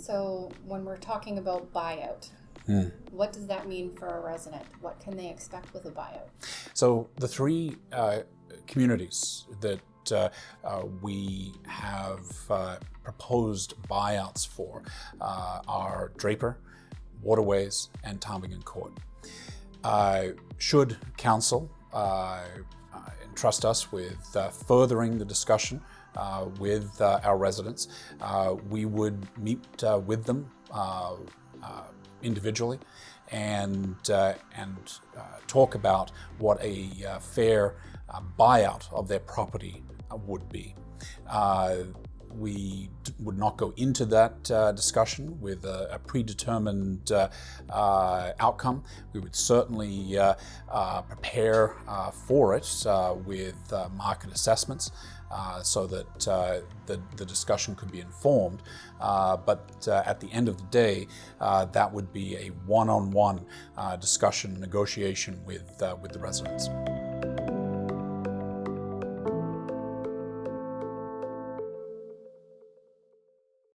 So when we're talking about buyout, what does that mean for a resident? What can they expect with a buyout? So the three communities that we have proposed buyouts for are Draper, Waterways, and Ptarmigan Court. Should Council entrust us with furthering the discussion with our residents, we would meet with them individually and talk about what a fair buyout of their property would be. We would not go into that discussion with a predetermined outcome. We would certainly prepare for it with market assessments so that the discussion could be informed. But at the end of the day, that would be a one-on-one discussion, negotiation with the residents.